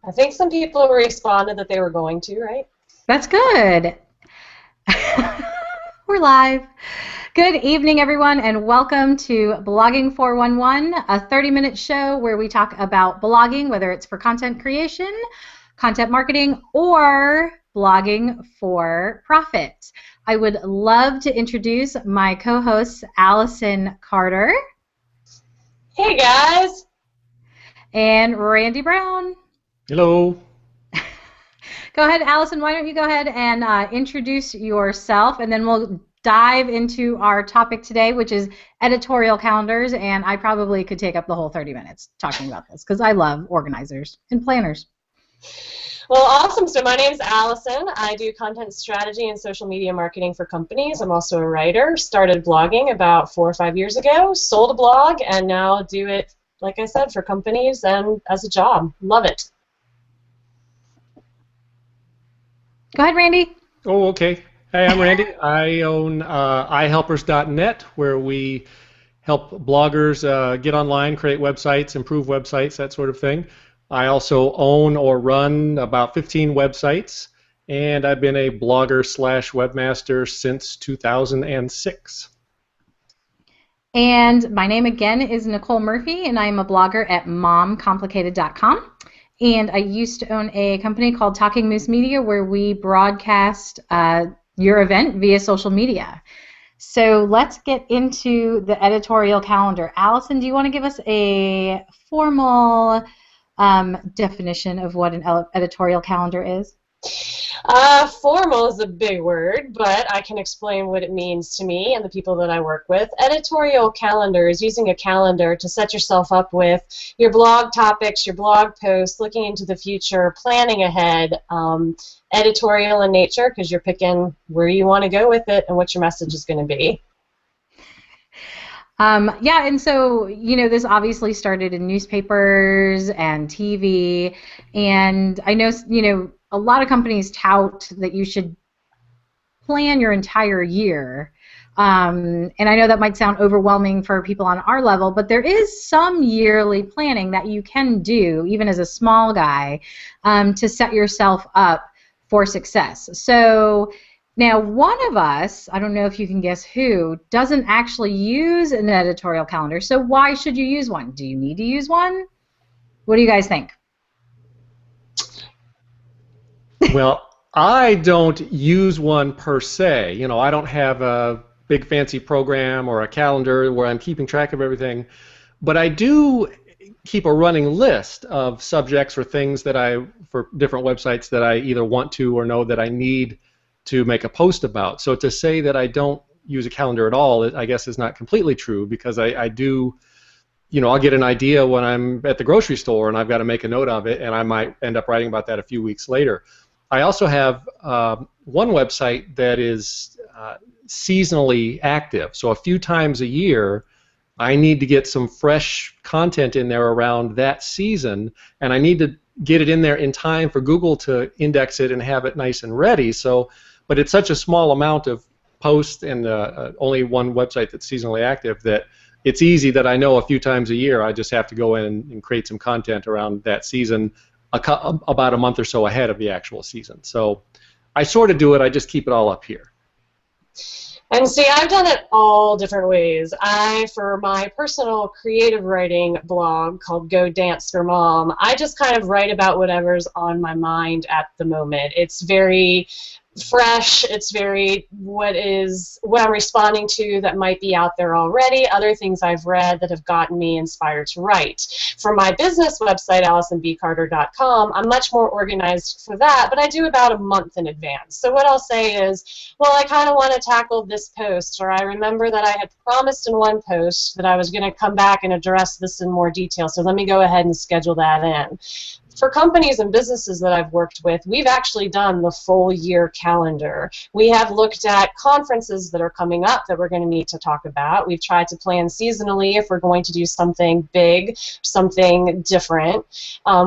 I think some people responded that they were going to, right? That's good. We're live. Good evening, everyone, and welcome to Blogging411, a 30-minute show where we talk about blogging, whether it's for content creation, content marketing, or blogging for profit. I would love to introduce my co-host, Allison Carter. Hey, guys. And Randy Brown. Hello. Go ahead, Allison, why don't you go ahead and introduce yourself, and then we'll dive into our topic today, which is editorial calendars, and I probably could take up the whole 30 minutes talking about this because I love organizers and planners. Well, awesome. So my name's Allison. I do content strategy and social media marketing for companies. I'm also a writer. Started blogging about 4 or 5 years ago, sold a blog, and now do it, like I said, for companies and as a job. Love it. Go ahead, Randy. Oh, okay. Hey, I'm Randy. I own ihelpers.net, where we help bloggers get online, create websites, improve websites, that sort of thing. I also own or run about 15 websites, and I've been a blogger/webmaster since 2006. And my name again is Nicole Murphy, and I'm a blogger at momcomplicated.com. And I used to own a company called Talking Moose Media where we broadcast your event via social media. So let's get into the editorial calendar. Allison, do you want to give us a formal definition of what an editorial calendar is? Formal is a big word, but I can explain what it means to me and the people that I work with. Editorial calendar is using a calendar to set yourself up with your blog topics, your blog posts, looking into the future, planning ahead, editorial in nature because you're picking where you want to go with it and what your message is going to be. Yeah, and so, this obviously started in newspapers and TV, and I know, a lot of companies tout that you should plan your entire year, and I know that might sound overwhelming for people on our level, but there is some yearly planning that you can do, even as a small guy, to set yourself up for success. So now, one of us, I don't know if you can guess who, doesn't actually use an editorial calendar, so why should you use one? Do you need to use one? What do you guys think? Well, I don't use one per se. I don't have a big fancy program or a calendar where I'm keeping track of everything, but I do keep a running list of subjects or things that for different websites that I either want to or know that I need to make a post about. So to say that I don't use a calendar at all, I guess is not completely true, because I do, I'll get an idea when I'm at the grocery store and I've got to make a note of it, and I might end up writing about that a few weeks later. I also have one website that is seasonally active, so a few times a year I need to get some fresh content in there around that season, and I need to get it in there in time for Google to index it and have it nice and ready. But it's such a small amount of posts and only one website that's seasonally active that it's easy that I know a few times a year I just have to go in and create some content around that season about a month or so ahead of the actual season. So I sort of do it, I just keep it all up here. And see, I've done it all different ways. For my personal creative writing blog called Go Dance for Mom, I just kind of write about whatever's on my mind at the moment. It's very fresh. It's very what I'm responding to that might be out there already, other things I've read that have gotten me inspired to write. For my business website, AllisonBCarter.com, I'm much more organized for that, but I do about a month in advance. So what I'll say is, well, I kind of want to tackle this post, or I remember that I had promised in one post that I was going to come back and address this in more detail, so let me go ahead and schedule that in. For companies and businesses that I've worked with, we've actually done the full year calendar. We have looked at conferences that are coming up that we're going to need to talk about. We've tried to plan seasonally if we're going to do something big, something different,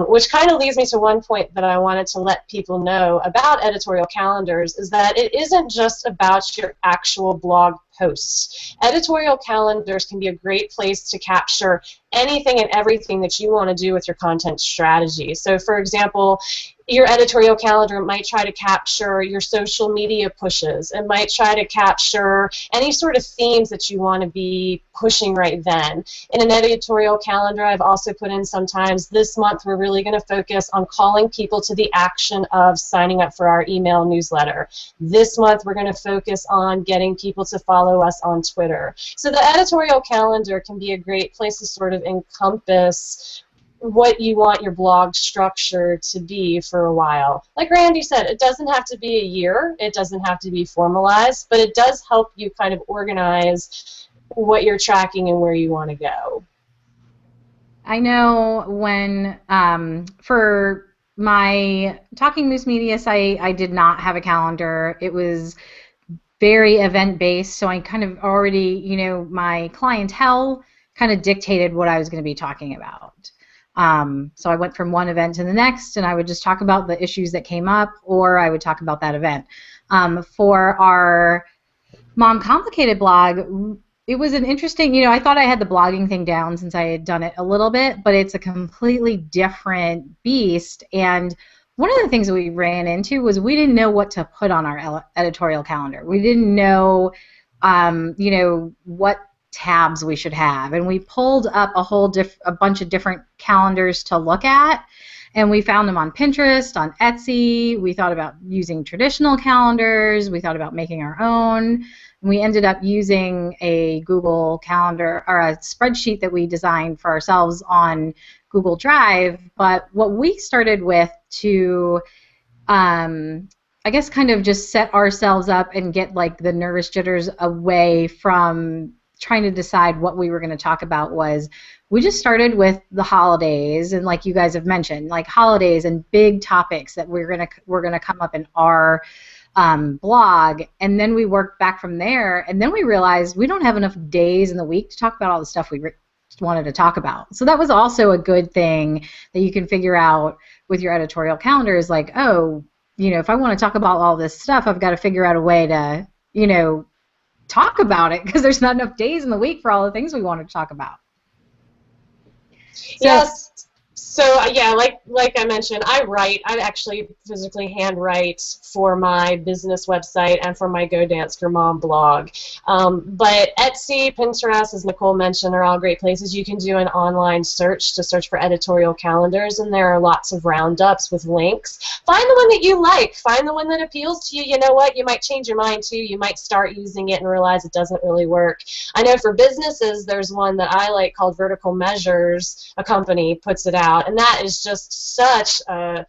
which kind of leads me to one point that I wanted to let people know about editorial calendars, is that it isn't just about your actual blog posts. Editorial calendars can be a great place to capture anything and everything that you want to do with your content strategy. So for example, your editorial calendar might try to capture your social media pushes. It might try to capture any sort of themes that you want to be pushing right then. In an editorial calendar, I've also put in sometimes, this month we're really going to focus on calling people to the action of signing up for our email newsletter. This month we're going to focus on getting people to follow us on Twitter. So the editorial calendar can be a great place to sort of encompass what you want your blog structure to be for a while. Like Randy said, it doesn't have to be a year, it doesn't have to be formalized, but it does help you kind of organize what you're tracking and where you want to go. I know when, for my Talking Moose Media site, I did not have a calendar. It was very event-based, so I kind of already, you know, my clientele kind of dictated what I was going to be talking about. So I went from one event to the next, and I would just talk about the issues that came up, or I would talk about that event. For our Mom Complicated blog, it was an interesting, you know, I thought I had the blogging thing down since I had done it a little bit, but it's a completely different beast. And one of the things that we ran into was we didn't know what to put on our editorial calendar. We didn't know, you know, what tabs we should have, and we pulled up a bunch of different calendars to look at, and we found them on Pinterest, on Etsy. We thought about using traditional calendars. We thought about making our own, and we ended up using a Google Calendar, or a spreadsheet that we designed for ourselves on Google Drive. But what we started with to I guess kind of just set ourselves up and get like the nervous jitters away from trying to decide what we were going to talk about was we just started with the holidays, and like you guys have mentioned, like holidays and big topics that we're gonna come up in our blog, and then we worked back from there, and then we realized we don't have enough days in the week to talk about all the stuff we wanted to talk about. So that was also a good thing that you can figure out with your editorial calendar, is like, oh, you know, if I want to talk about all this stuff, I've got to figure out a way to, you know, talk about it, because there's not enough days in the week for all the things we want to talk about. So, yes. So yeah, like I mentioned, I actually physically handwrite for my business website and for my Go Dance for Mom blog. But Etsy, Pinterest, as Nicole mentioned, are all great places. You can do an online search to search for editorial calendars, and there are lots of roundups with links. Find the one that you like. Find the one that appeals to you. You know what? You might change your mind too. You might start using it and realize it doesn't really work. I know for businesses, there's one that I like called Vertical Measures. A company puts it out. And that is just such a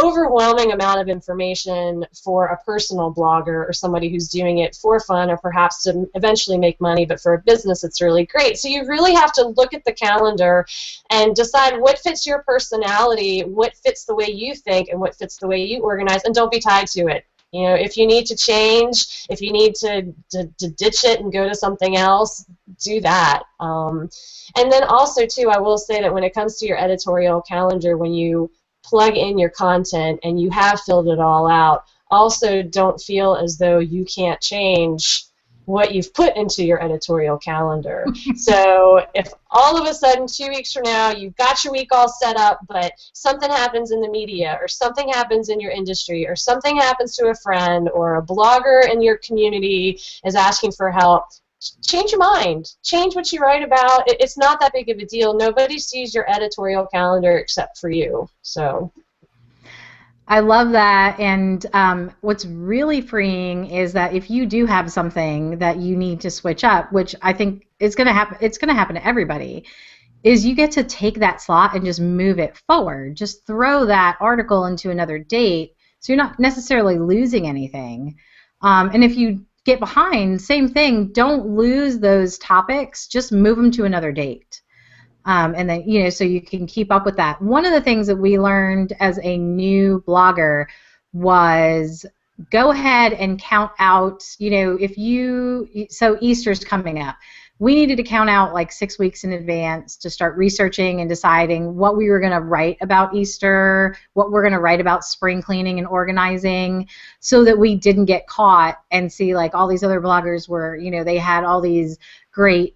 overwhelming amount of information for a personal blogger or somebody who's doing it for fun or perhaps to eventually make money, but for a business it's really great. So you really have to look at the calendar and decide what fits your personality, what fits the way you think, and what fits the way you organize, and don't be tied to it. You know, if you need to change, if you need to ditch it and go to something else, do that. And then also, too, I will say that when it comes to your editorial calendar, when you plug in your content and you have filled it all out, also don't feel as though you can't change what you've put into your editorial calendar. So if all of a sudden 2 weeks from now you've got your week all set up, but something happens in the media, or something happens in your industry, or something happens to a friend, or a blogger in your community is asking for help, change your mind. Change what you write about. It's not that big of a deal. Nobody sees your editorial calendar except for you. So I love that, and what's really freeing is that if you do have something that you need to switch up, which I think is going to happen, it's going to happen to everybody, is you get to take that slot and just move it forward. Just throw that article into another date, so you're not necessarily losing anything. And if you get behind, same thing, don't lose those topics, just move them to another date. And then, you know, so you can keep up with that. One of the things that we learned as a new blogger was go ahead and count out, you know, if you, so Easter's coming up. we needed to count out like 6 weeks in advance to start researching and deciding what we were going to write about Easter, what we're going to write about spring cleaning and organizing, so that we didn't get caught and see like all these other bloggers were, you know, they had all these great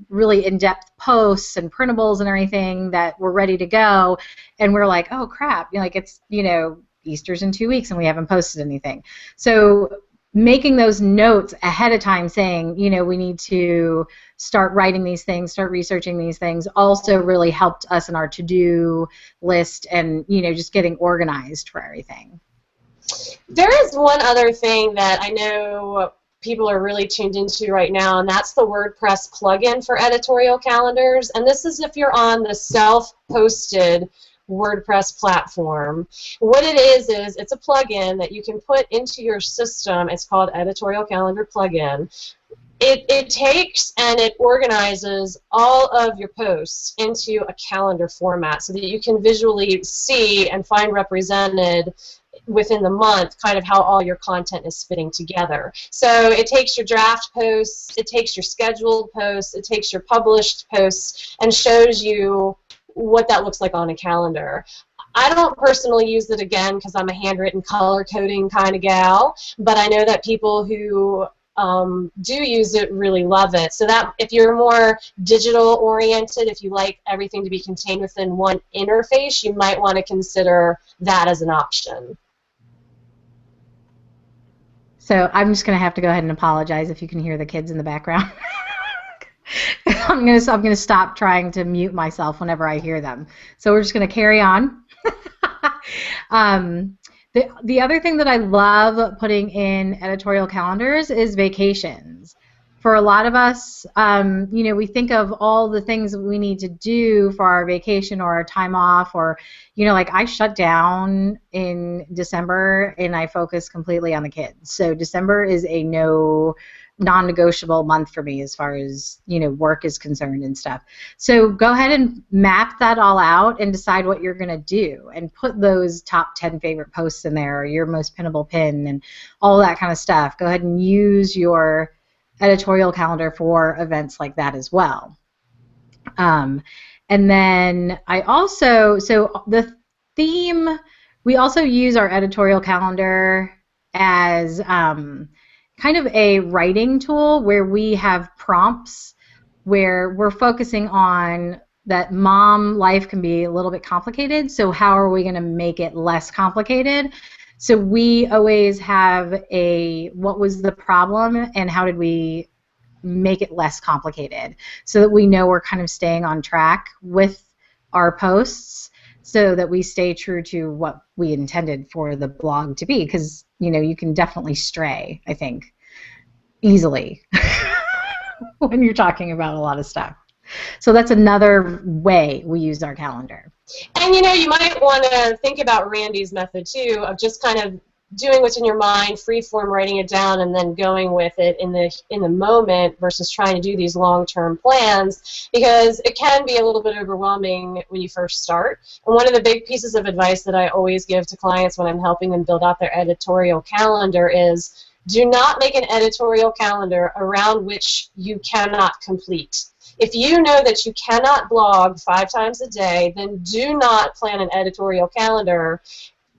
really in-depth posts and printables and everything that were ready to go, and we're like, oh crap, you know, like it's, you know, Easter's in 2 weeks and we haven't posted anything. So making those notes ahead of time saying, you know, we need to start writing these things, start researching these things, also really helped us in our to-do list and, you know, just getting organized for everything. There is one other thing that I know people are really tuned into right now, and that's the WordPress plugin for editorial calendars. And this is if you're on the self-posted WordPress platform. What it is it's a plugin that you can put into your system. It's called Editorial Calendar Plugin. It takes and it organizes all of your posts into a calendar format so that you can visually see and find represented within the month kind of how all your content is fitting together. So it takes your draft posts, it takes your scheduled posts, it takes your published posts, and shows you what that looks like on a calendar. I don't personally use it again because I'm a handwritten color coding kind of gal, but I know that people who do use it really love it. So that if you're more digital oriented, if you like everything to be contained within one interface, you might want to consider that as an option. So I'm just going to have to go ahead and apologize if you can hear the kids in the background. I'm gonna stop trying to mute myself whenever I hear them. So we're just gonna carry on. The other thing that I love putting in editorial calendars is vacations. For a lot of us, you know, we think of all the things that we need to do for our vacation or our time off, or, you know, like I shut down in December and I focus completely on the kids. So December is a non-negotiable month for me as far as, you know, work is concerned and stuff. So go ahead and map that all out and decide what you're going to do and put those top 10 favorite posts in there, or your most pinnable pin and all that kind of stuff. Go ahead and use your editorial calendar for events like that as well. And then I also, so the theme, we also use our editorial calendar as kind of a writing tool where we have prompts where we're focusing on that mom life can be a little bit complicated, so how are we going to make it less complicated? So we always have a what was the problem and how did we make it less complicated, so that we know we're kind of staying on track with our posts, so that we stay true to what we intended for the blog to be, because, you know, you can definitely stray, I think, easily when you're talking about a lot of stuff. So that's another way we use our calendar. And, you know, you might want to think about Randy's method, too, of just kind of doing what's in your mind, free-form writing it down, and then going with it in the moment versus trying to do these long-term plans, because it can be a little bit overwhelming when you first start. And one of the big pieces of advice that I always give to clients when I'm helping them build out their editorial calendar is do not make an editorial calendar around which you cannot complete. If you know that you cannot blog 5 times a day, then do not plan an editorial calendar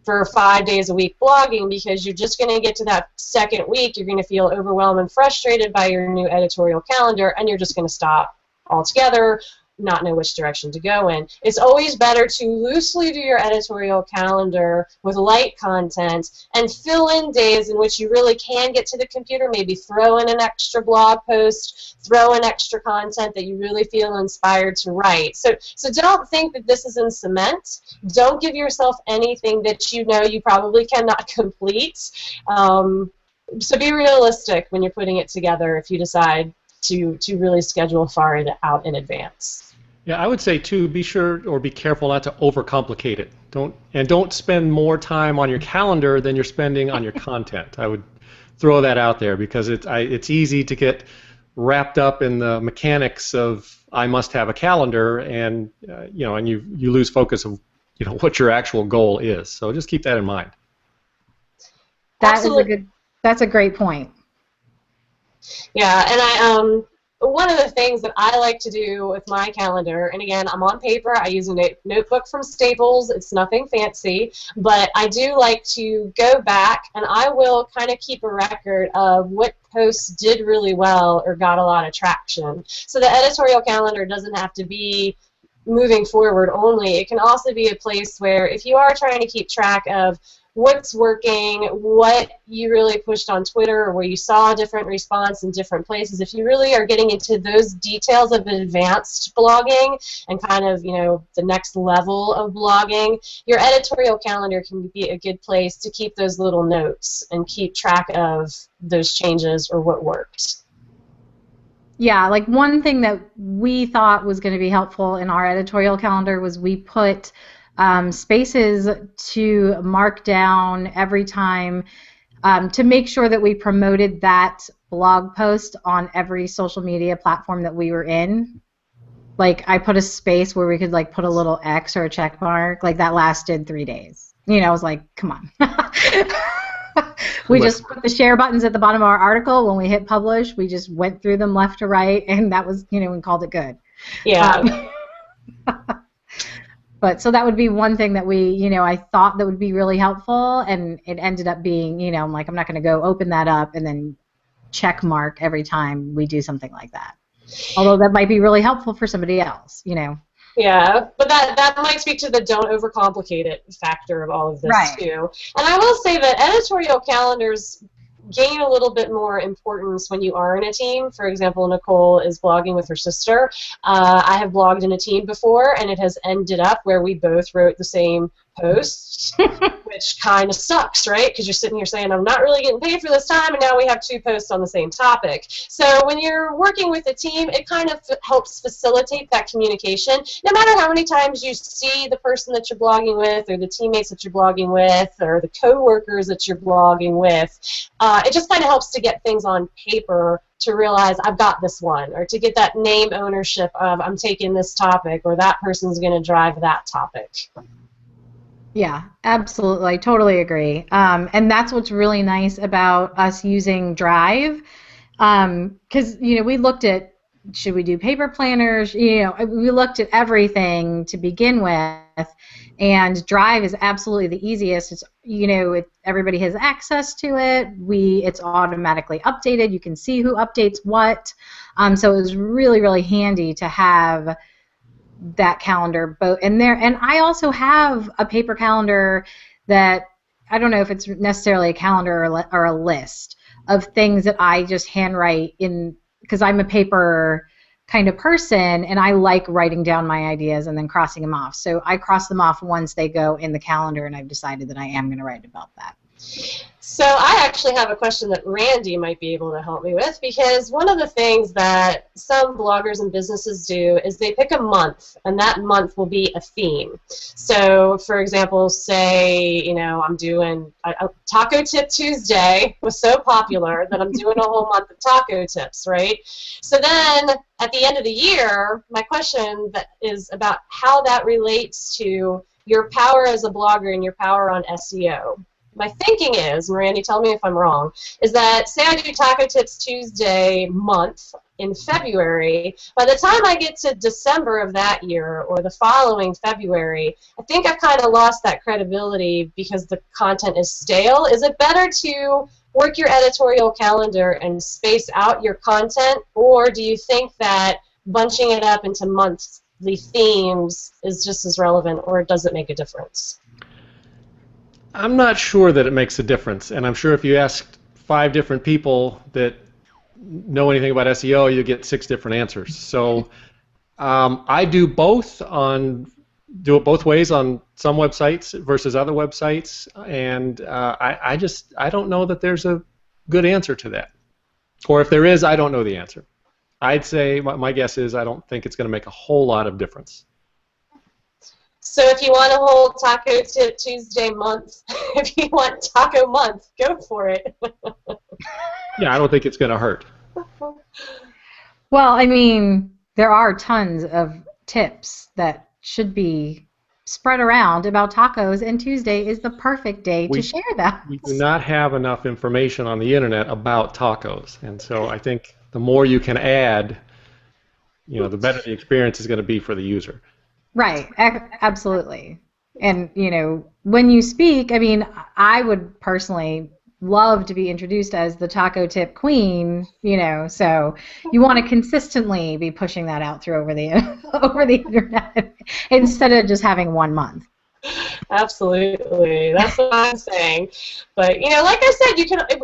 for 5 days a week blogging, because you're just going to get to that second week, you're going to feel overwhelmed and frustrated by your new editorial calendar, and you're just going to stop altogether, not know which direction to go in. It's always better to loosely do your editorial calendar with light content and fill in days in which you really can get to the computer, maybe throw in an extra blog post, throw in extra content that you really feel inspired to write. So don't think that this is in cement. Don't give yourself anything that you know you probably cannot complete. So be realistic when you're putting it together if you decide to really schedule far out in advance. Yeah, I would say too, be sure or be careful not to overcomplicate it. Don't spend more time on your calendar than you're spending on your content. I would throw that out there, because it's easy to get wrapped up in the mechanics of I must have a calendar, and you know, and you lose focus of, you know, what your actual goal is. So just keep that in mind. That's a great point. Yeah, and one of the things that I like to do with my calendar, and again, I'm on paper, I use a notebook from Staples, it's nothing fancy, but I do like to go back and I will kind of keep a record of what posts did really well or got a lot of traction. So the editorial calendar doesn't have to be moving forward only. It can also be a place where if you are trying to keep track of what's working, what you really pushed on Twitter, or where you saw a different response in different places, if you really are getting into those details of advanced blogging and kind of, the next level of blogging, your editorial calendar can be a good place to keep those little notes and keep track of those changes or what worked. Yeah, like one thing that we thought was going to be helpful in our editorial calendar was we put spaces to mark down every time to make sure that we promoted that blog post on every social media platform that we were in. Like I put a space where we could like put a little X or a check mark. Like that lasted 3 days. I was like, come on. We just put the share buttons at the bottom of our article. When we hit publish, we just went through them left to right, and that was, and called it good. Yeah. But so that would be one thing that we, I thought that would be really helpful, and it ended up being, I'm like, I'm not going to go open that up and then check mark every time we do something like that. Although that might be really helpful for somebody else, Yeah, but that might speak to the don't overcomplicate it factor of all of this, right, too. And I will say that editorial calendars gain a little bit more importance when you are in a team. For example, Nicole is blogging with her sister. I have blogged in a team before, and it has ended up where we both wrote the same posts, which kind of sucks, right? Because you're sitting here saying, I'm not really getting paid for this time, and now we have 2 posts on the same topic. So when you're working with a team, it kind of helps facilitate that communication. No matter how many times you see the person that you're blogging with, or the teammates that you're blogging with, or the co-workers that you're blogging with, it just kind of helps to get things on paper to realize I've got this one, or to get that name ownership of I'm taking this topic, or that person's going to drive that topic. Yeah, absolutely. I totally agree. And that's what's really nice about us using Drive. Because, we looked at, should we do paper planners? We looked at everything to begin with. And Drive is absolutely the easiest. It's, everybody has access to it. It's automatically updated. You can see who updates what. So it was really, really handy to have that calendar both in there. And I also have a paper calendar that I don't know if it's necessarily a calendar or a list of things that I just handwrite in, because I'm a paper kind of person and I like writing down my ideas and then crossing them off. So I cross them off once they go in the calendar, and I've decided that I am going to write about that. So I actually have a question that Randy might be able to help me with, because one of the things that some bloggers and businesses do is they pick a month, and that month will be a theme. So, for example, say, I'm doing Taco Tip Tuesday was so popular that I'm doing a whole month of taco tips, right? So then at the end of the year, my question that is about how that relates to your power as a blogger and your power on SEO. My thinking is, and Randy, tell me if I'm wrong, is that say I do Taco Tips Tuesday month in February, by the time I get to December of that year or the following February, I think I've kind of lost that credibility because the content is stale. Is it better to work your editorial calendar and space out your content, or do you think that bunching it up into monthly themes is just as relevant, or does it make a difference? I'm not sure that it makes a difference, and I'm sure if you asked 5 different people that know anything about SEO, you get 6 different answers. So I do it both ways on some websites versus other websites, and I don't know that there's a good answer to that. Or if there is, I don't know the answer. I'd say my guess is I don't think it's going to make a whole lot of difference. So if you want a whole Taco Tip Tuesday month, if you want Taco Month, go for it. Yeah, I don't think it's going to hurt. Well, I mean, there are tons of tips that should be spread around about tacos, and Tuesday is the perfect day to share that. We do not have enough information on the internet about tacos, and so I think the more you can add, the better the experience is going to be for the user. Right, absolutely. And, when you speak, I mean, I would personally love to be introduced as the taco tip queen, so you want to consistently be pushing that out through over the over the internet instead of just having 1 month. Absolutely, that's what I'm saying. But like I said,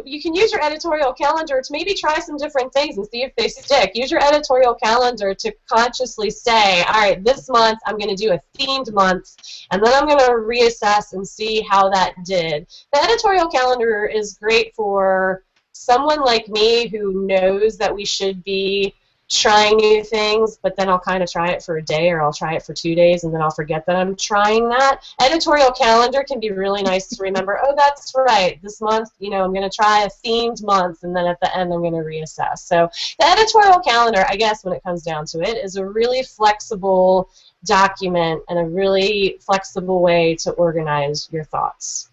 you can use your editorial calendar to maybe try some different things and see if they stick. Use your editorial calendar to consciously say, all right, this month I'm going to do a themed month, and then I'm going to reassess and see how that did. The editorial calendar is great for someone like me who knows that we should be trying new things, but then I'll kind of try it for a day, or I'll try it for 2 days, and then I'll forget that I'm trying that. Editorial calendar can be really nice to remember, oh, that's right, this month, I'm going to try a themed month, and then at the end I'm going to reassess. So the editorial calendar, I guess when it comes down to it, is a really flexible document and a really flexible way to organize your thoughts.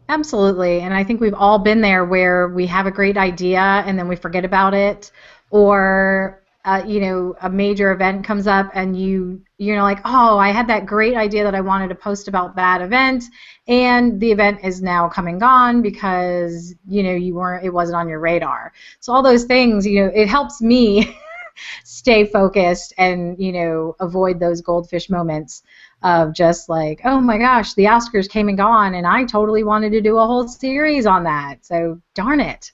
Absolutely, and I think we've all been there where we have a great idea and then we forget about it, or a major event comes up and you're like, oh, I had that great idea that I wanted to post about that event, and the event is now come and gone because it wasn't on your radar. So all those things, it helps me stay focused and avoid those goldfish moments of just like, oh my gosh, the Oscars came and gone, and I totally wanted to do a whole series on that. So darn it.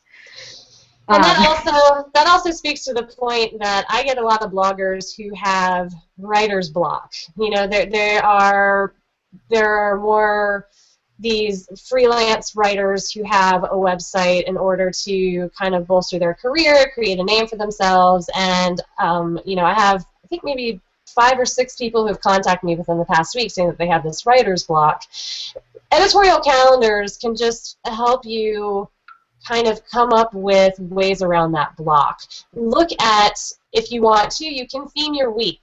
And that also speaks to the point that I get a lot of bloggers who have writer's block. There are more these freelance writers who have a website in order to kind of bolster their career, create a name for themselves, and I have, I think, maybe 5 or 6 people who have contacted me within the past week saying that they have this writer's block. Editorial calendars can just help you kind of come up with ways around that block. Look at, if you want to, you can theme your week.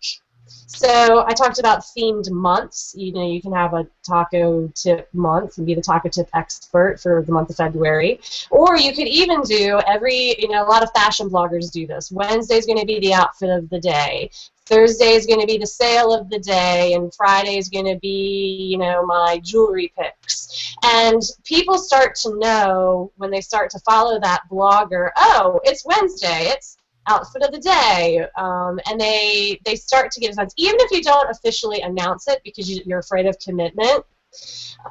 So I talked about themed months. You can have a taco tip month and be the taco tip expert for the month of February. Or you could even do a lot of fashion bloggers do this. Wednesday's going to be the outfit of the day. Thursday is going to be the sale of the day, and Friday is going to be, my jewelry picks. And people start to know when they start to follow that blogger, oh, it's Wednesday, it's outfit of the day, and they start to get a sense, even if you don't officially announce it because you're afraid of commitment,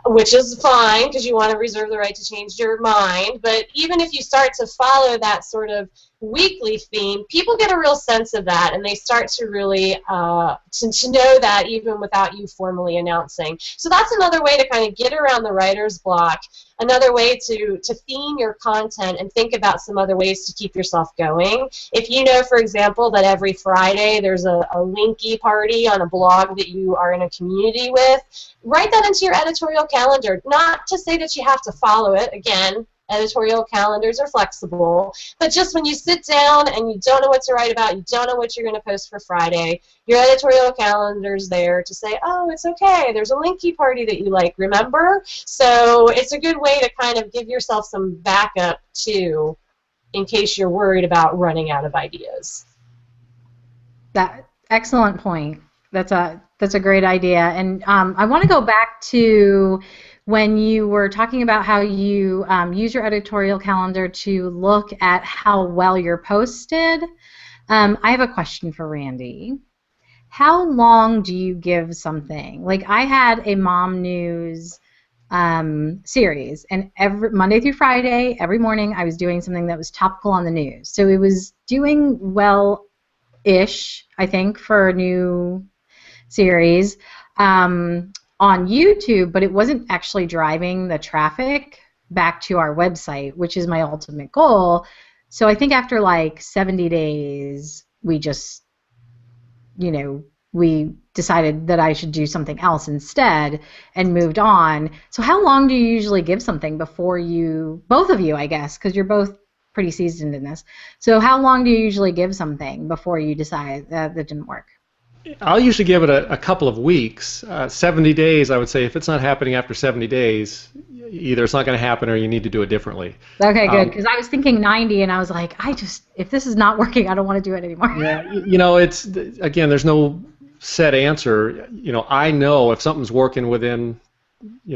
which is fine because you want to reserve the right to change your mind, but even if you start to follow that sort of weekly theme, people get a real sense of that, and they start to really to know that even without you formally announcing. So that's another way to kind of get around the writer's block, another way to theme your content and think about some other ways to keep yourself going. If you know, for example, that every Friday there's a linky party on a blog that you are in a community with, write that into your editorial calendar. Not to say that you have to follow it, again, editorial calendars are flexible, but just when you sit down and you don't know what to write about, you don't know what you're going to post for Friday, your editorial calendar's there to say, oh, it's okay, there's a linky party that you like, remember? So it's a good way to kind of give yourself some backup too, in case you're worried about running out of ideas. That excellent point. That's a great idea. And I want to go back to when you were talking about how you use your editorial calendar to look at how well you're posted. I have a question for Randy. How long do you give something? Like, I had a mom news series, and every Monday through Friday, every morning, I was doing something that was topical on the news. So it was doing well-ish, I think, for a new series on YouTube, but it wasn't actually driving the traffic back to our website, which is my ultimate goal. So I think after like 70 days, we just, we decided that I should do something else instead and moved on. So how long do you usually give something before you, both of you, I guess, because you're both pretty seasoned in this. So how long do you usually give something before you decide that didn't work? I'll usually give it a couple of weeks. 70 days, I would say. If it's not happening after 70 days, either it's not going to happen or you need to do it differently. Okay, good, because I was thinking 90, and I was like, if this is not working, I don't want to do it anymore. Yeah, it's, again, there's no set answer. I know if something's working within,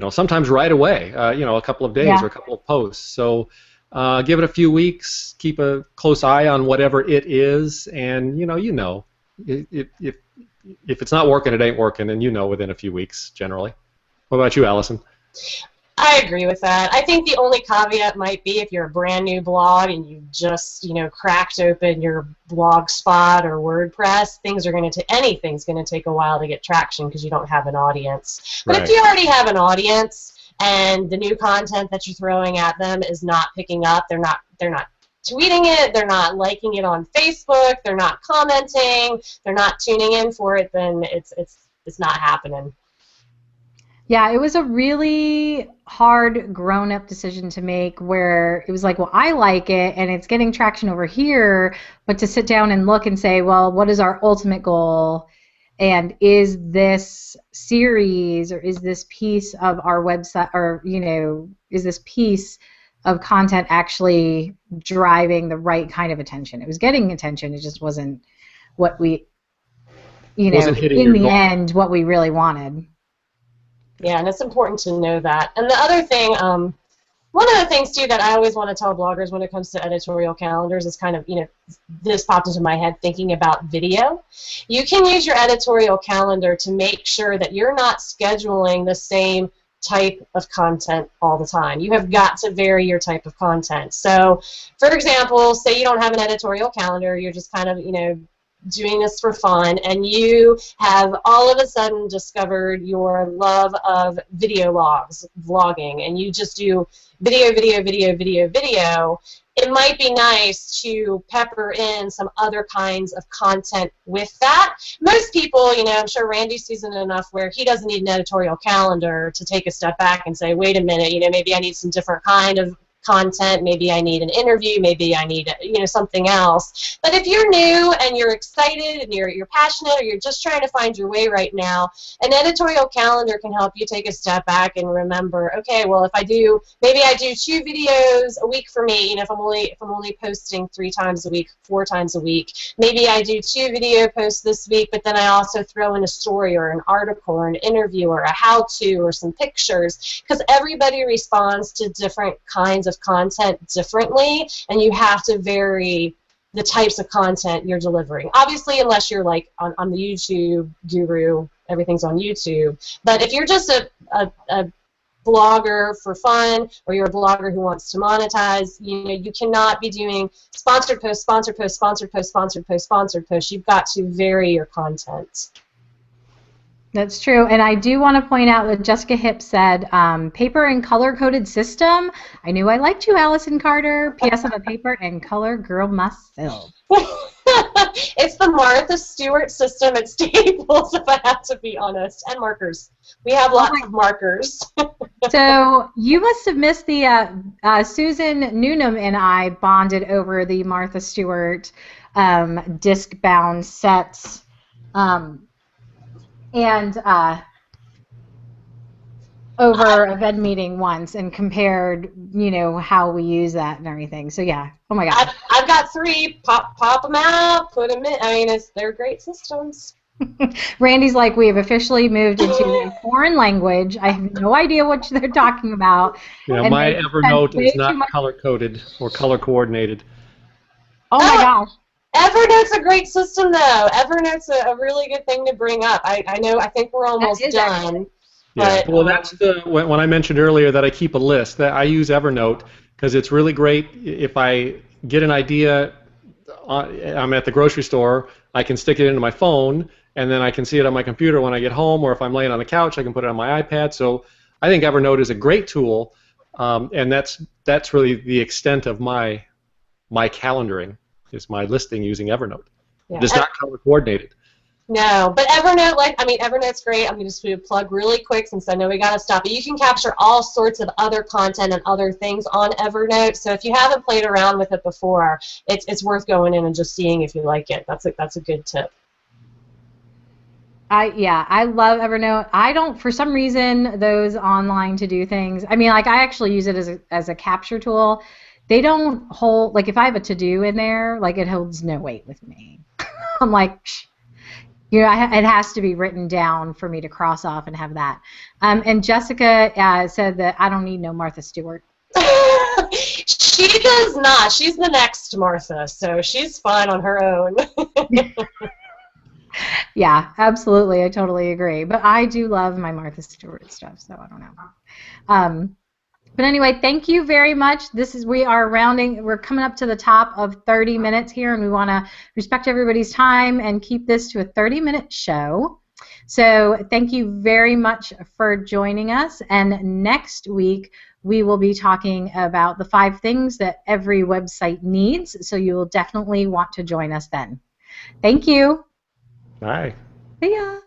sometimes right away, a couple of days or a couple of posts. So give it a few weeks, keep a close eye on whatever it is, and if it's not working, it ain't working, and within a few weeks generally. What about you, Allison? I agree with that. I think the only caveat might be if you're a brand new blog and you just, cracked open your Blogspot or WordPress, anything's going to take a while to get traction because you don't have an audience. But if you already have an audience and the new content that you're throwing at them is not picking up, they're not tweeting it, they're not liking it on Facebook, they're not commenting, they're not tuning in for it, then it's not happening. Yeah, it was a really hard grown-up decision to make where it was like, well, I like it and it's getting traction over here, but to sit down and look and say, well, what is our ultimate goal? And is this series or is this piece of our website or, is this piece of content actually driving the right kind of attention? It was getting attention, it just wasn't what we, in the end, what we really wanted. Yeah, and it's important to know that. And the other thing, one of the things, too, that I always want to tell bloggers when it comes to editorial calendars is kind of, this popped into my head thinking about video. You can use your editorial calendar to make sure that you're not scheduling the same type of content all the time. You have got to vary your type of content. So, for example, say you don't have an editorial calendar, you're just kind of, doing this for fun, and you have all of a sudden discovered your love of video logs, vlogging, and you just do video, it might be nice to pepper in some other kinds of content with that. Most people, I'm sure Randy's seasoned enough where he doesn't need an editorial calendar to take a step back and say, wait a minute, maybe I need some different kind of content, maybe I need an interview, maybe I need something else. But if you're new and you're excited and you're passionate or you're just trying to find your way right now, an editorial calendar can help you take a step back and remember, okay, well, maybe I do 2 videos a week for me, if I'm only posting 3 times a week, 4 times a week. Maybe I do 2 video posts this week, but then I also throw in a story or an article or an interview or a how-to or some pictures, because everybody responds to different kinds of content differently, and you have to vary the types of content you're delivering. Obviously, unless you're like on the YouTube guru, everything's on YouTube. But if you're just a blogger for fun, or you're a blogger who wants to monetize, you cannot be doing sponsored posts, sponsored posts, sponsored posts, sponsored posts, sponsored posts. You've got to vary your content. That's true, and I do want to point out that Jessica Hipp said, paper and color-coded system. I knew I liked you, Allison Carter. P.S. I'm a paper and color girl myself. It's the Martha Stewart system at Staples, if I have to be honest, and markers. We have lots of markers. So you must have missed the Susan Noonan and I bonded over the Martha Stewart disc-bound sets. And over a Ved meeting once and compared, how we use that and everything. So yeah, oh my God. I've got 3. Pop them out, put them in. I mean, they're great systems. Randy's like, we have officially moved into a foreign language. I have no idea what they're talking about. Yeah, my Evernote is not color-coded or color-coordinated. Oh my gosh. Evernote's a great system, though. Evernote's a really good thing to bring up. I think we're almost done. Yeah. But, well, that's when I mentioned earlier that I keep a list. That I use Evernote because it's really great if I get an idea. I'm at the grocery store. I can stick it into my phone, and then I can see it on my computer when I get home. Or if I'm laying on the couch, I can put it on my iPad. So I think Evernote is a great tool, and that's really the extent of my calendaring. Is my listing using Evernote. Yeah. It's not color coordinated. No, but Evernote, Evernote's great. I'm going to just do a plug really quick since I know we got to stop. But you can capture all sorts of other content and other things on Evernote. So if you haven't played around with it before, it's worth going in and just seeing if you like it. That's a good tip. I love Evernote. I don't, for some reason, those online to do things. I mean, like I actually use it as a capture tool. They don't hold, like if I have a to do in there, like it holds no weight with me. I'm like, psh, it has to be written down for me to cross off and have that. And Jessica said that I don't need no Martha Stewart. She does not. She's the next Martha, so she's fine on her own. Yeah, absolutely. I totally agree. But I do love my Martha Stewart stuff, so I don't know. But anyway, thank you very much. We're coming up to the top of 30 minutes here, and we want to respect everybody's time and keep this to a 30-minute show. So thank you very much for joining us. And next week, we will be talking about the 5 things that every website needs. So you will definitely want to join us then. Thank you. Bye. See ya.